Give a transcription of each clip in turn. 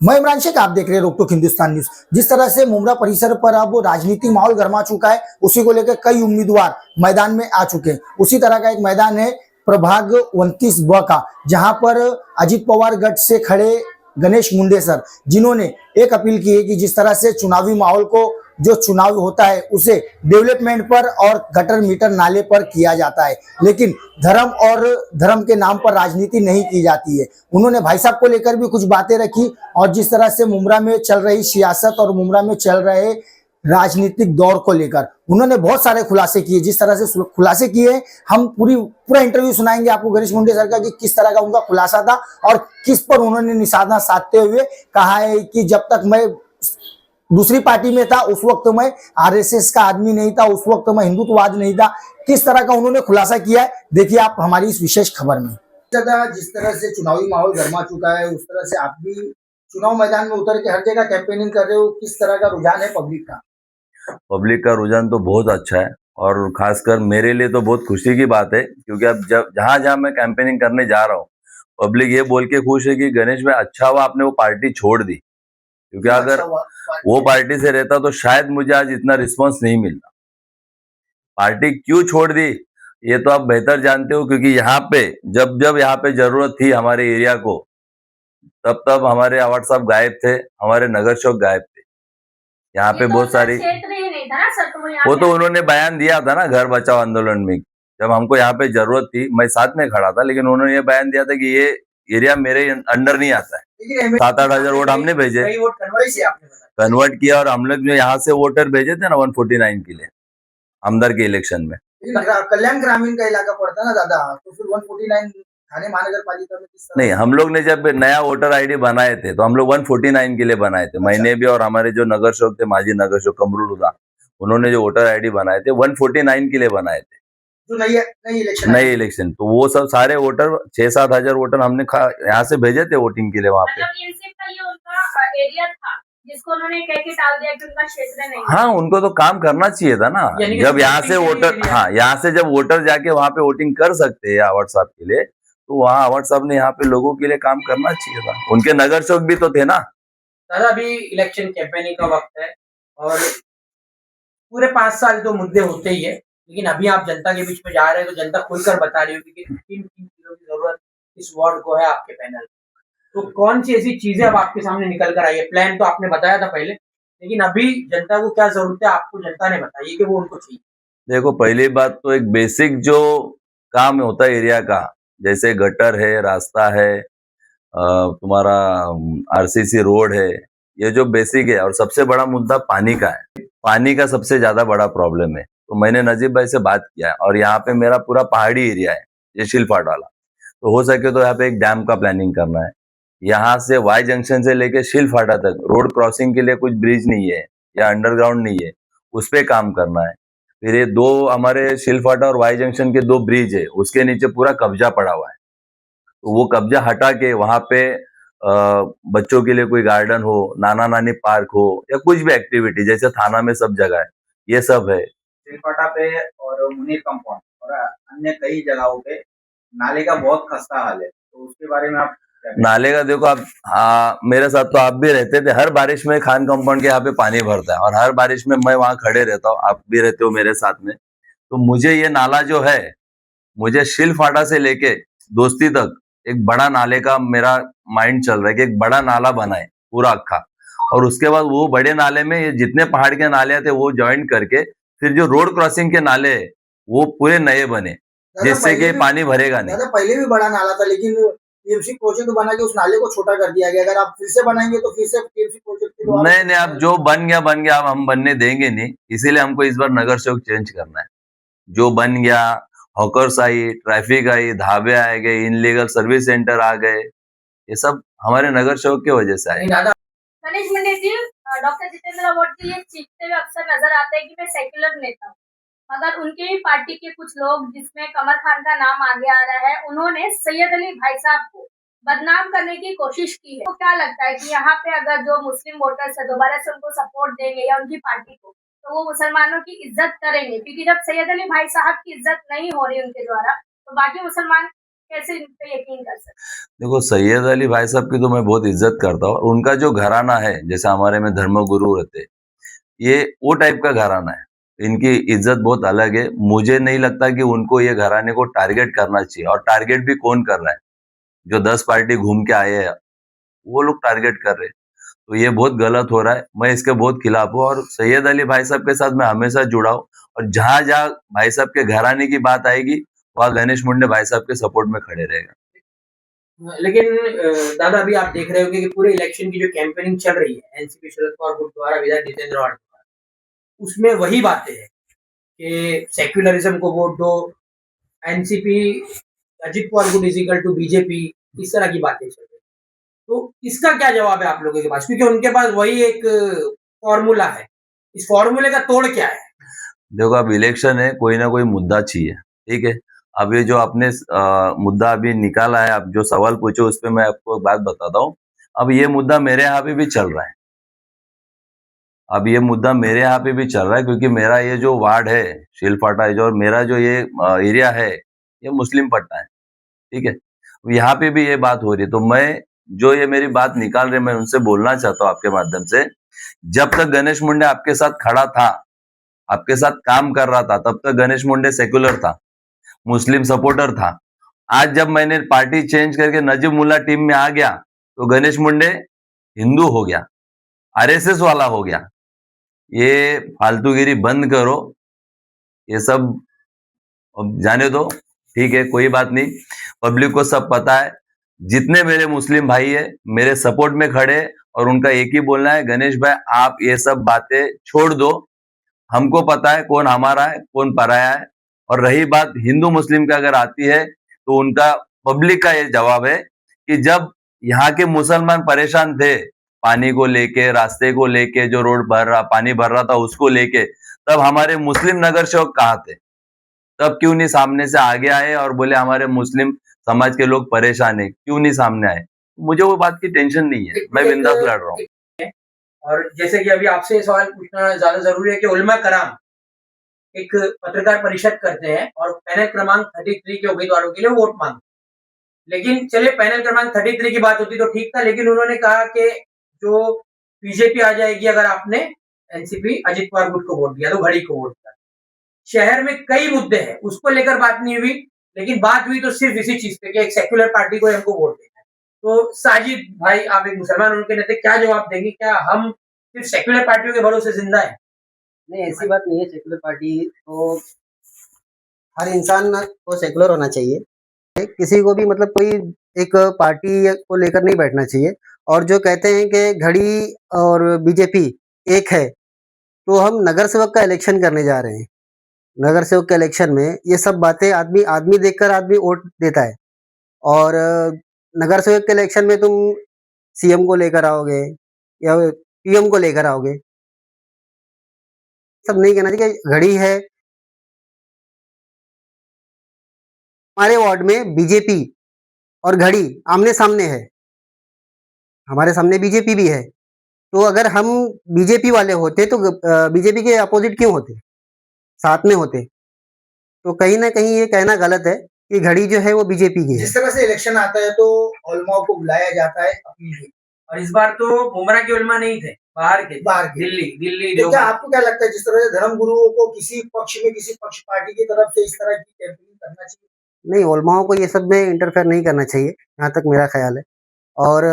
मैं इमरान शेख, आप देख रहे हैं रोक टोक हिंदुस्तान न्यूज। जिस तरह से मुमरा परिसर पर अब राजनीतिक माहौल गर्मा चुका है, उसी को लेकर कई उम्मीदवार मैदान में आ चुके हैं। उसी तरह का एक मैदान है प्रभाग 29 का, जहां पर अजित पवार गढ़ से खड़े गणेश मुंडेसर, जिन्होंने एक अपील की है कि जिस तरह से चुनावी माहौल को, जो चुनाव होता है उसे डेवलपमेंट पर और गटर मीटर नाले पर किया जाता है, लेकिन धर्म और धर्म के नाम पर राजनीति नहीं की जाती है। उन्होंने भाई साहब को लेकर भी कुछ बातें रखी और जिस तरह से मुमरा में चल रही सियासत और मुमरा में चल रहे राजनीतिक दौर को लेकर उन्होंने बहुत सारे खुलासे किए। जिस तरह से खुलासे किए, हम पूरा इंटरव्यू सुनाएंगे आपको गणेश मुंडे सर का कि किस तरह का उनका खुलासा था और किस पर उन्होंने निशाना साधते हुए कहा है कि जब तक मैं दूसरी पार्टी में था उस वक्त मैं आरएसएस का आदमी नहीं था, उस वक्त मैं हिंदुत्ववाद नहीं था। किस तरह का उन्होंने खुलासा किया है, देखिए आप हमारी इस विशेष खबर में। जिस तरह से चुनावी माहौल गर्मा चुका है, उस तरह से आप भी चुनाव मैदान में उतर के हर जगह कैंपेनिंग कर रहे हो, किस तरह का रुझान है पब्लिक का? पब्लिक का रुझान तो बहुत अच्छा है और खासकर मेरे लिए तो बहुत खुशी की बात है, क्योंकि अब जब जहां जहां मैं कैंपेनिंग करने जा रहा हूँ, पब्लिक ये बोल के खुश है कि गणेश भाई अच्छा हुआ आपने वो पार्टी छोड़ दी, क्योंकि अगर वो पार्टी से रहता तो शायद मुझे आज इतना रिस्पांस नहीं मिलता। पार्टी क्यों छोड़ दी ये तो आप बेहतर जानते हो, क्योंकि यहाँ पे जब जब यहाँ पे जरूरत थी हमारे एरिया को, तब तब हमारे अवार्ड साहब गायब थे, हमारे नगर सेवक गायब थे। यहाँ पे बहुत सारी वो तो उन्होंने बयान दिया था ना घर बचाओ आंदोलन में, जब हमको यहाँ पे जरूरत थी मैं साथ में खड़ा था, लेकिन उन्होंने ये बयान दिया था कि ये एरिया मेरे अंडर नहीं आता है। 7-8 हजार वोट हमने भेजे, कन्वर्ट किया और हम लोग जो यहाँ से वोटर भेजे थे ना 149 के लिए हमदर के इलेक्शन में। कल्याण ग्रामीण का इलाका पड़ता ना दादा, तो फिर 149 थाने महानगर पालिका में नहीं, हम लोग ने जब नया वोटर आईडी बनाए थे तो हम लोग 149 के लिए बनाए थे। मैंने भी और हमारे जो नगर सेवक थे, माजी नगर सेवक कमरुल हुदा, उन्होंने जो वोटर आईडी बनाए थे 149 के लिए बनाए थे, जो नई इलेक्शन। तो वो सब सारे वोटर 6-7 हजार वोटर हमने यहाँ से भेजे थे वोटिंग के लिए वहाँ पे। जिसको उन्होंने कह के टाल दिया कि उनका क्षेत्र नहीं। हाँ, उनको तो काम करना चाहिए था ना, जब यहाँ से वोटर, हाँ यहाँ से जब वोटर जाके वहाँ पे वोटिंग कर सकते हैं अवार्ड साहब के लिए, तो वहाँ अवार्ड साहब ने यहाँ पे लोगों के लिए काम करना चाहिए था। उनके नगर सेवक भी तो थे ना। दादा अभी इलेक्शन कैंपेनिंग का वक्त है और पूरे 5 साल तो मुद्दे होते ही है, लेकिन अभी आप जनता के बीच में जा रहे हैं तो जनता खुलकर बता रही होगी कि किन किन चीजों की जरूरत इस वार्ड को है आपके पैनल। तो कौन सी ऐसी चीजें अब आपके सामने निकल कर आई है? प्लान तो आपने बताया था पहले, लेकिन अभी जनता को क्या जरूरत है आपको जनता ने बताई कि वो उनको चाहिए। देखो, पहली बात तो एक बेसिक जो काम होता है एरिया का, जैसे गटर है, रास्ता है, तुम्हारा आरसीसी रोड है, ये जो बेसिक है। और सबसे बड़ा मुद्दा पानी का है, पानी का सबसे ज्यादा बड़ा प्रॉब्लम है। तो मैंने नजीब भाई से बात किया है और यहाँ पे मेरा पूरा पहाड़ी एरिया है, ये शिलफाट वाला, तो हो सके तो यहाँ पे एक डैम का प्लानिंग करना है। यहाँ से वाई जंक्शन से लेके शिलफाटा तक रोड क्रॉसिंग के लिए कुछ ब्रिज नहीं है या अंडरग्राउंड नहीं है, उस पे काम करना है। फिर ये 2 हमारे शिलफाटा और वाई जंक्शन के 2 ब्रिज है, उसके नीचे पूरा कब्जा पड़ा हुआ है, तो वो कब्जा हटा के वहां पे बच्चों के लिए कोई गार्डन हो, नाना नानी पार्क हो, या कुछ भी एक्टिविटी जैसे थाना में सब जगह है, ये सब है। शिलफाटा पे और मुनीर कंपाउंड और अन्य कई जगहों पे नाले का बहुत खस्ता हाल है, तो उसके बारे में आप? नाले का देखो आप, मेरे साथ तो आप भी रहते थे, हर बारिश में खान कंपाउंड के यहाँ पे पानी भरता है और हर बारिश में मैं वहां खड़े रहता हूँ, आप भी रहते हो मेरे साथ में। तो मुझे ये नाला जो है, मुझे शिलफाटा से लेके दोस्ती तक एक बड़ा नाले का मेरा माइंड चल रहा है कि एक बड़ा नाला बनाए पूरा अक्खा, और उसके बाद वो बड़े नाले में ये जितने पहाड़ के नाले थे वो ज्वाइन करके फिर जो रोड क्रॉसिंग के नाले वो पूरे नए बने, जिससे कि पानी भरेगा नहीं। पहले भी बड़ा नाला था, लेकिन टीएमसी प्रोजेक्ट बना के उस नाले को छोटा कर दिया गया। अगर आप फिर से बनाएंगे तो फिर से टीएमसी प्रोजेक्ट के द्वारा नहीं, अब जो बन गया, अब हम बनने देंगे नहीं, इसीलिए हमको इस बार नगर सेवक चेंज करना है। जो बन गया, हॉकर्स आई, ट्रैफिक आई, ढाबे आ गए, इनलीगल सर्विस सेंटर आ गए, ये सब हमारे नगर सेवक की वजह से आए। गणेश मुंडे जी डॉक्टर जितेंद्र अवार्ड के लिए चीखते हुए अक्सर नजर आते हैं कि मैं सेक्युलर नेता हूँ, मगर उनके ही पार्टी के कुछ लोग, जिसमें कमर खान का नाम आगे आ रहा है, उन्होंने सैयद अली भाई साहब को बदनाम करने की कोशिश की है। तो क्या लगता है कि यहाँ पे अगर जो मुस्लिम वोटर्स है दोबारा से उनको सपोर्ट देंगे या उनकी पार्टी को, तो वो मुसलमानों की इज्जत करेंगे? क्योंकि जब सैयद अली भाई साहब की इज्जत नहीं हो रही उनके द्वारा, तो बाकी मुसलमान कैसे इन पे यकीन कर सकते हैं? देखो, सैयद अली भाई साहब की तो मैं बहुत इज्जत करता हूँ, और उनका जो घराना है, जैसे हमारे में धर्मगुरु रहते, ये वो टाइप का घराना है। इनकी इज्जत बहुत अलग है। मुझे नहीं लगता कि उनको ये घराने को टारगेट करना चाहिए, और टारगेट भी कौन कर रहा है? जो 10 पार्टी घूम के आए हैं, वो लोग टारगेट कर रहे हैं। तो ये बहुत गलत हो रहा है। मैं इसके बहुत खिलाफ हूँ, और सैयद अली भाई साहब के साथ मैं हमेशा जुड़ा हूँ, और जहाँ-जहाँ भाई साहब के घराने की बात आएगी, वहाँ गणेश मुंडे भाई साहब के सपोर्ट में खड़े रहेगा। लेकिन दादा अभी आप देख रहे होंगे कि पूरे इलेक्शन की जो कैंपेनिंग चल रही है एनसीपी शरद पवार गुट द्वारा विधायक जितेंद्र आवाड द्वारा, उसमें वही बातें हैं कि सेक्युलरिज्म को वोट दो, एनसीपी अजित पवार गुट इज इक्वल टू बीजेपी, इस तरह की बातें चल रही है। तो इसका क्या जवाब है आप लोगों के पास, क्योंकि उनके पास वही एक फॉर्मूला है, इस फॉर्मूले का तोड़ क्या है? देखो, अब इलेक्शन है, कोई ना कोई मुद्दा चाहिए, ठीक है? अब ये जो आपने मुद्दा अभी निकाला है, आप जो सवाल पूछे उस पे मैं आपको एक बात बताता हूँ। अब ये मुद्दा मेरे यहाँ पे भी चल रहा है। अब ये मुद्दा मेरे यहाँ पे भी चल रहा है, क्योंकि मेरा ये जो वार्ड है, शीलफाटा है जो, और मेरा जो ये एरिया है, ये मुस्लिम पट्टा है, ठीक है? यहाँ पे भी ये बात हो रही है, तो मैं जो ये मेरी बात निकाल रहे, मैं उनसे बोलना चाहता हूँ आपके माध्यम से, जब तक गणेश मुंडे आपके साथ खड़ा था, आपके साथ काम कर रहा था, तब तक गणेश मुंडे सेक्युलर था, मुस्लिम सपोर्टर था। आज जब मैंने पार्टी चेंज करके नजीब मुल्ला टीम में आ गया, तो गणेश मुंडे हिंदू हो गया, आरएसएस वाला हो गया। ये फालतूगिरी बंद करो, ये सब अब जाने दो, ठीक है, कोई बात नहीं। पब्लिक को सब पता है, जितने मेरे मुस्लिम भाई है मेरे सपोर्ट में खड़े, और उनका एक ही बोलना है, गणेश भाई आप ये सब बातें छोड़ दो, हमको पता है कौन हमारा है कौन पराया है। और रही बात हिंदू मुस्लिम की अगर आती है, तो उनका पब्लिक का ये जवाब है कि जब यहाँ के मुसलमान परेशान थे, पानी को लेके, रास्ते को लेके, जो रोड पानी भर रहा था उसको लेके, तब हमारे मुस्लिम नगर सेवक कहाँ थे? तब क्यों नहीं सामने से आगे आए और बोले हमारे मुस्लिम समाज के लोग परेशान है, क्यों नहीं सामने आए? मुझे वो बात की टेंशन नहीं है, मैं बिंदास लड़ रहा हूँ। और जैसे कि अभी आपसे ये सवाल पूछना ज्यादा जरूरी है कि उलमा कराम एक पत्रकार परिषद करते हैं और पैनल क्रमांक 33 के उम्मीदवारों के लिए वोट मांगते हैं। लेकिन चलिए पैनल क्रमांक 33 की बात होती तो ठीक था, लेकिन उन्होंने कहा कि जो बीजेपी आ जाएगी अगर आपने एनसीपी अजित पवार गुट को वोट दिया तो घड़ी को वोट दिया। शहर में कई मुद्दे हैं, उसको लेकर बात नहीं हुई, लेकिन बात हुई तो सिर्फ इसी चीज पे कि एक सेक्युलर पार्टी को हमको वोट देना है। तो साजिद भाई, आप एक मुसलमान उनके नाते क्या जवाब देंगे? क्या हम सिर्फ सेक्युलर पार्टियों के भरोसे जिंदा है? नहीं, ऐसी बात नहीं है। सेकुलर पार्टी तो हर इंसान को सेकुलर होना चाहिए। किसी को भी मतलब कोई एक पार्टी को लेकर नहीं बैठना चाहिए। और जो कहते हैं कि घड़ी और बीजेपी एक है, तो हम नगर सेवक का इलेक्शन करने जा रहे हैं। नगर सेवक के इलेक्शन में ये सब बातें आदमी आदमी देखकर आदमी वोट देता है। और नगर सेवक के इलेक्शन में तुम सीएम को लेकर आओगे या पीएम को लेकर आओगे, सब नहीं कहना चाहिए कि घड़ी है। हमारे वार्ड में बीजेपी और घड़ी आमने सामने है, हमारे सामने बीजेपी भी है। तो अगर हम बीजेपी वाले होते तो बीजेपी के अपोजिट क्यों होते, साथ में होते? तो कहीं ना कहीं ये कहना गलत है कि घड़ी जो है वो बीजेपी की है। जिस तरह से इलेक्शन आता है तो उलमा को बुलाया जाता है अपील के लिए। और इस बार तो मुमरा के उलमा नहीं थे, बाहर के दिल्ली तो क्या देवबंद। आपको क्या लगता है, जिस तरह से धर्म गुरुओं को किसी पक्ष में किसी पक्ष पार्टी की तरफ से इस तरह की कैंपेनिंग करना चाहिए? नहीं, उलमाओं को ये सब में इंटरफेयर नहीं करना चाहिए, जहाँ तक मेरा ख्याल है। और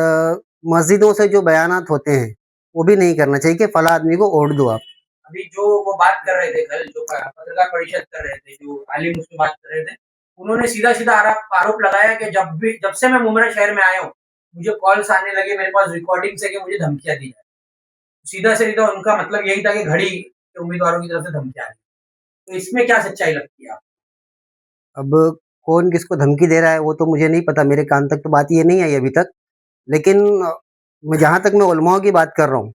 मस्जिदों से जो बयानात होते हैं वो भी नहीं करना चाहिए कि फला आदमी को वोट दो आप। अभी जो वो बात कर रहे थे कल, जो पत्रकार परिषद कर रहे थे, जो आलिम उसमें बात कर रहे थे, उन्होंने सीधा सीधा आरोप लगाया कि जब से मैं मुमरा शहर में आया हूँ, मुझे कॉल्स आने लगे, मेरे पास रिकॉर्डिंग्स है कि मुझे धमकियां दी जाए। सीधा से सीधा उनका मतलब यही था कि घड़ी के उम्मीदवारों की तरफ से धमकियां आ रही। तो इसमें क्या सच्चाई लगती है आपको? अब कौन किसको धमकी दे रहा है वो तो मुझे नहीं पता, मेरे कान तक तो बात ये नहीं आई अभी तक। लेकिन मैं जहाँ तक मैं उलमाओं की बात कर रहा हूँ,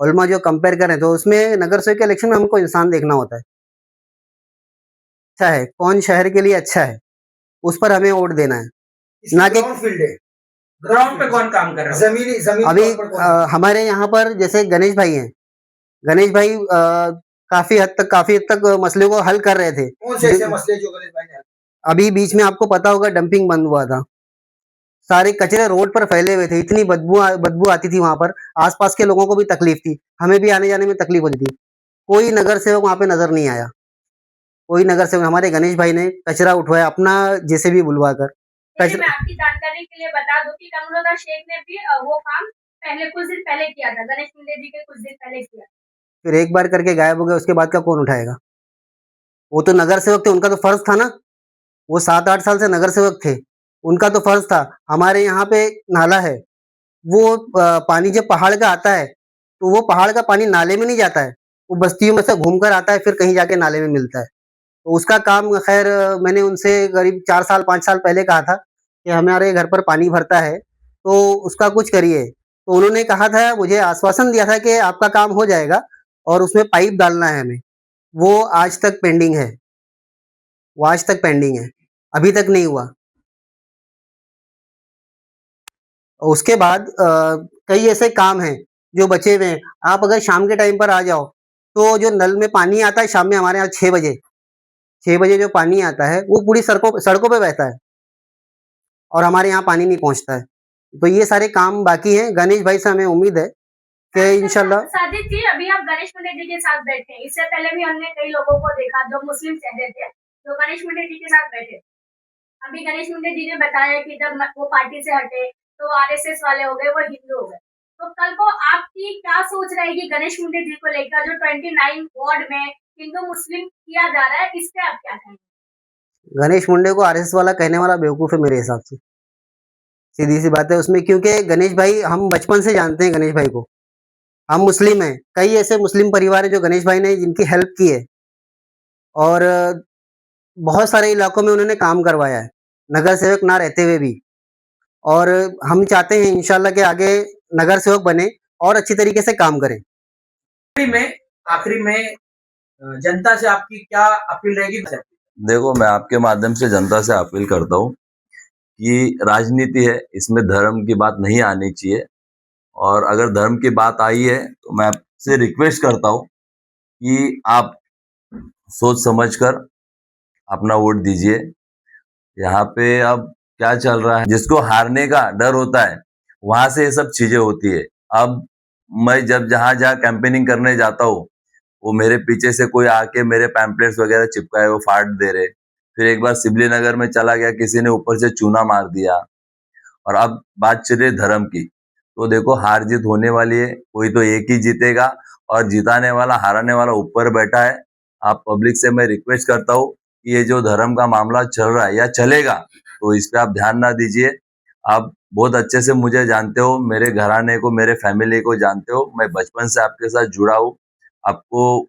उलमा जो कंपेयर करें तो उसमें नगर सेवक के इलेक्शन में हमको इंसान देखना होता है, अच्छा है कौन शहर के लिए अच्छा है, उस पर हमें वोट देना है, ना कि ग्राउंड फील्ड है, ग्राउंड पे कौन काम कर रहा है? जमीन अभी तौर पर कौन? हमारे यहाँ पर जैसे गणेश भाई हैं, गणेश भाई काफी हद तक मसले को हल कर रहे थे। कौन से ऐसे मसले जो गणेश भाई ने अभी बीच में आपको पता होगा डंपिंग बंद हुआ था, सारे कचरे रोड पर फैले हुए थे, इतनी बदबू आती थी वहां पर, आसपास के लोगों को भी तकलीफ थी, हमें भी आने जाने में तकलीफ होती थी। कोई नगर सेवक वहां पे नजर नहीं आया, कोई नगर सेवक। हमारे गणेश भाई ने कचरा उठवाया अपना जेसीबी बुलवा कर। देखिए, मैं आपकी जानकारी के लिए बता दूं कि कमरुद्दीन शेख ने भी वो काम पहले कुछ दिन पहले किया था, गणेश मुंडे जी के कुछ दिन पहले किया। फिर एक बार करके गायब हो गया, उसके बाद का कौन उठाएगा? वो तो नगर सेवक थे, उनका तो फर्ज था ना, वो 7-8 साल से नगर सेवक थे, उनका तो फर्ज था। हमारे यहाँ पे नाला है, वो पानी जब पहाड़ का आता है तो वो पहाड़ का पानी नाले में नहीं जाता है, वो बस्तियों में से घूमकर आता है, फिर कहीं जाके नाले में मिलता है। तो उसका काम खैर मैंने उनसे करीब 4 साल 5 साल पहले कहा था कि हमारे घर पर पानी भरता है तो उसका कुछ करिए। तो उन्होंने कहा था, मुझे आश्वासन दिया था कि आपका काम हो जाएगा और उसमें पाइप डालना है हमें। वो आज तक पेंडिंग है, वो आज तक पेंडिंग है, अभी तक नहीं हुआ। और उसके बाद कई ऐसे काम हैं जो बचे हुए हैं। आप अगर शाम के टाइम पर आ जाओ तो जो नल में पानी आता है शाम में हमारे यहाँ 6 बजे जो पानी आता है वो पूरी सड़कों पे बहता है और हमारे यहाँ पानी नहीं पहुँचता है। तो ये सारे काम बाकी हैं। गणेश भाई से हमें उम्मीद है कि इंशाल्लाह। साजिद जी, अभी आप गणेश मुंडे जी के साथ बैठे हैं, इससे पहले भी हमने कई लोगों को देखा जो मुस्लिम चेहरे थे जो गणेश मुंडे जी के साथ बैठे। अभी गणेश मुंडे जी ने बताया कि जब वो पार्टी से हटे तो आरएसएस वाले हो गए, वो हिंदू हो गए। तो कल को आपकी क्या सोच रहेगी गणेश मुंडे जी को लेकर, जो 29 वार्ड में हिंदू मुस्लिम किया जा रहा है, इस पे आप क्या कहेंगे? गणेश मुंडे को आरएसएस वाला कहने वाला बेवकूफ है मेरे हिसाब से, सीधी सी बात है उसमें। क्योंकि गणेश भाई, हम बचपन से जानते हैं गणेश भाई को, हम मुस्लिम हैं, कई ऐसे मुस्लिम परिवार है जो गणेश भाई ने जिनकी हेल्प की है और बहुत सारे इलाकों में उन्होंने काम करवाया है नगर सेवक ना रहते हुए भी। और हम चाहते हैं इंशाल्लाह कि आगे नगर सेवक बने और अच्छी तरीके से काम करें। आखिरी में जनता से आपकी क्या अपील रहेगी? देखो, मैं आपके माध्यम से जनता से अपील करता हूँ कि राजनीति है, इसमें धर्म की बात नहीं आनी चाहिए। और अगर धर्म की बात आई है तो मैं आपसे रिक्वेस्ट करता हूँ कि आप सोच समझकर अपना वोट दीजिए। यहाँ पे अब क्या चल रहा है, जिसको हारने का डर होता है वहां से ये सब चीजें होती है। अब मैं जब जहां जहां कैंपेनिंग करने जाता हूँ, वो मेरे पीछे से कोई आके मेरे पैम्पलेट्स वगैरह चिपकाए वो फाड़ दे रहे। फिर एक बार सिबली नगर में चला गया, किसी ने ऊपर से चूना मार दिया। और अब बात चल रही धर्म की, तो देखो हार जीत होने वाली है, कोई तो एक ही जीतेगा और जिताने वाला हारने वाला ऊपर बैठा है। आप पब्लिक से मैं रिक्वेस्ट करता हूँ कि ये जो धर्म का मामला चल रहा है या चलेगा, तो इस पे आप ध्यान ना दीजिए। आप बहुत अच्छे से मुझे जानते हो, मेरे घराने को, मेरे फैमिली को जानते हो, मैं बचपन से आपके साथ जुड़ा हूँ। आपको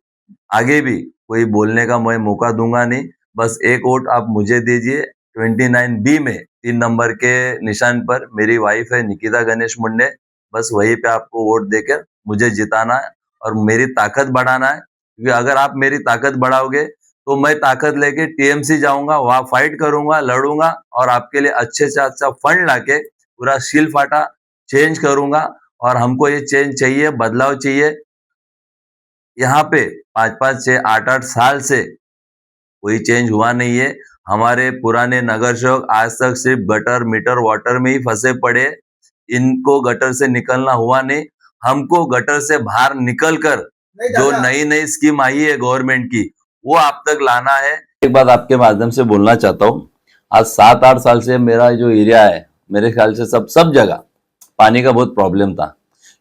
आगे भी कोई बोलने का मैं मौका दूंगा नहीं। बस एक वोट आप मुझे दीजिए 29B में 3 नंबर के निशान पर। मेरी वाइफ है निकिता गणेश मुंडे, बस वहीं पे आपको वोट देकर मुझे जिताना है और मेरी ताकत बढ़ाना है। क्योंकि अगर आप मेरी ताकत बढ़ाओगे तो मैं ताकत लेके टीएमसी जाऊंगा, वहां फाइट करूंगा, लड़ूंगा और आपके लिए अच्छे से अच्छा फंड लाके पूरा सील फाटा चेंज करूंगा। और हमको ये चेंज चाहिए, बदलाव चाहिए। यहाँ पे 5-5, 6, 8-8 साल से कोई चेंज हुआ नहीं है। हमारे पुराने नगर सेवक आज तक सिर्फ गटर मीटर वाटर में ही फंसे पड़े, इनको गटर से निकलना हुआ नहीं। हमको गटर से बाहर निकलकर जो नई नई स्कीम आई है गवर्नमेंट की, वो आप तक लाना है। एक बात आपके माध्यम से बोलना चाहता हूँ, आज 7-8 साल से मेरा जो एरिया है, मेरे ख्याल से सब जगह पानी का बहुत प्रॉब्लम था।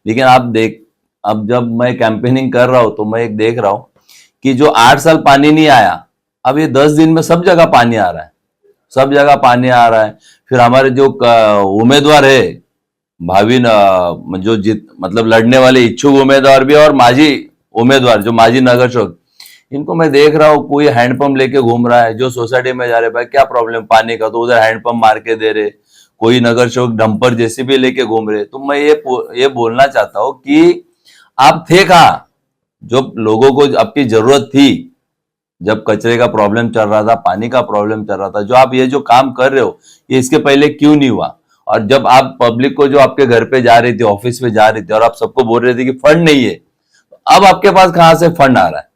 लेकिन आप देख, अब जब मैं कैंपेनिंग कर रहा हूँ तो मैं एक देख रहा हूँ कि जो 8 साल पानी नहीं आया, अब ये 10 दिन में सब जगह पानी आ रहा है, सब जगह पानी आ रहा है। फिर हमारे जो उम्मीदवार है भावी जो मतलब लड़ने वाले इच्छुक उम्मीदवार भी और माजी उम्मीदवार जो माजी नगर सेवक, इनको मैं देख रहा हूँ कोई हैंडपंप लेके घूम रहा है। जो सोसाइटी में जा रहे भाई क्या प्रॉब्लम पानी का, तो उधर हैंडपंप मार के दे रहे। कोई नगर सेवक डंपर जैसे भी लेके घूम रहे। तो मैं ये बोलना चाहता हूँ कि आप थे कहाँ जो लोगों को आपकी जरूरत थी, जब कचरे का प्रॉब्लम चल रहा था, पानी का प्रॉब्लम चल रहा था, जो आप ये जो काम कर रहे हो ये इसके पहले क्यों नहीं हुआ? और जब आप पब्लिक को जो आपके घर पे जा रही थी, ऑफिस पे जा रही थी और आप सबको बोल रहे थे कि फंड नहीं है, अब आपके पास कहां से फंड आ रहा है?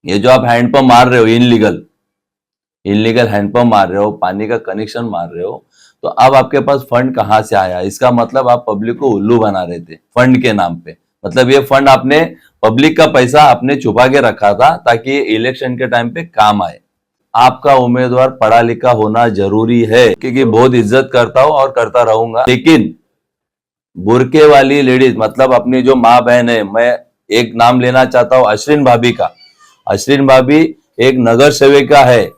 ये जो आप हैंडपंप मार रहे हो इनलीगल, इनलीगल हैंडपंप मार रहे हो, पानी का कनेक्शन मार रहे हो, तो अब आपके पास फंड कहाँ से आया? इसका मतलब आप पब्लिक को उल्लू बना रहे थे फंड के नाम पे। मतलब ये फंड आपने पब्लिक का पैसा आपने छुपा के रखा था ताकि ये इलेक्शन के टाइम पे काम आए। आपका उम्मीदवार पढ़ा लिखा होना जरूरी है, क्योंकि बहुत इज्जत करता हूं और करता रहूंगा। लेकिन बुरके वाली लेडीज, मतलब अपनी जो माँ बहन है, मैं एक नाम लेना चाहता हूँ अश्विन भाभी का। अश्विन भाभी एक नगर सेविका है,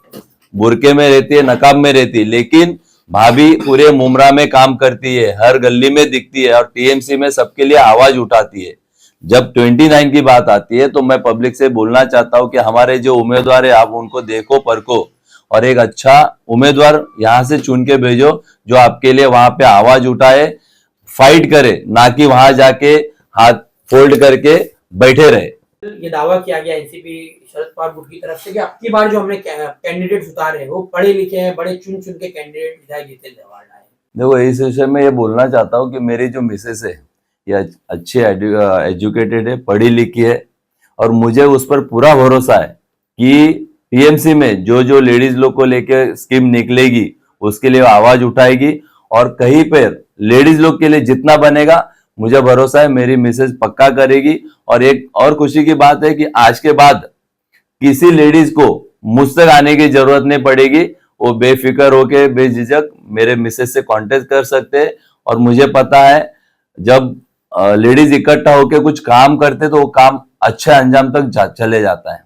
बुरके में रहती है, नकाब में रहती है, लेकिन भाभी पूरे मुमरा में काम करती है, हर गली में दिखती है और टीएमसी में सबके लिए आवाज उठाती है। जब 29 की बात आती है तो मैं पब्लिक से बोलना चाहता हूं कि हमारे जो उम्मीदवार है आप उनको देखो परखो और एक अच्छा उम्मीदवार यहां से चुन के भेजो जो आपके लिए वहां पे आवाज उठाए, फाइट करे, ना कि वहां जाके हाथ फोल्ड करके बैठे रहे। ये दावा किया गया एनसीपी शरद पवार गुट की तरफ से कि अब की बार जो हमने कैंडिडेट्स उतारे हैं वो पढ़े लिखे हैं, बड़े चुन चुन के कैंडिडेट विधायक जितेंद्र अवार्ड आए। देखो, इस विषय में ये बोलना चाहता हूँ कि मेरी जो मिसेस है ये अच्छे एजुकेटेड है, पढ़ी लिखी है और मुझे उस पर पूरा भरोसा है कि टीएमसी में जो जो लेडीज लोग को लेके स्कीम निकलेगी उसके लिए आवाज उठाएगी और कहीं पर लेडीज लोग के लिए जितना बनेगा मुझे भरोसा है मेरी मिसेज पक्का करेगी। और एक और खुशी की बात है कि आज के बाद किसी लेडीज को मुझ तक आने की जरूरत नहीं पड़ेगी, वो बेफिक्र होके बेझिझक मेरे मिसेज से कांटेक्ट कर सकते हैं। और मुझे पता है जब लेडीज इकट्ठा होके कुछ काम करते तो वो काम अच्छे अंजाम तक चले जाता है।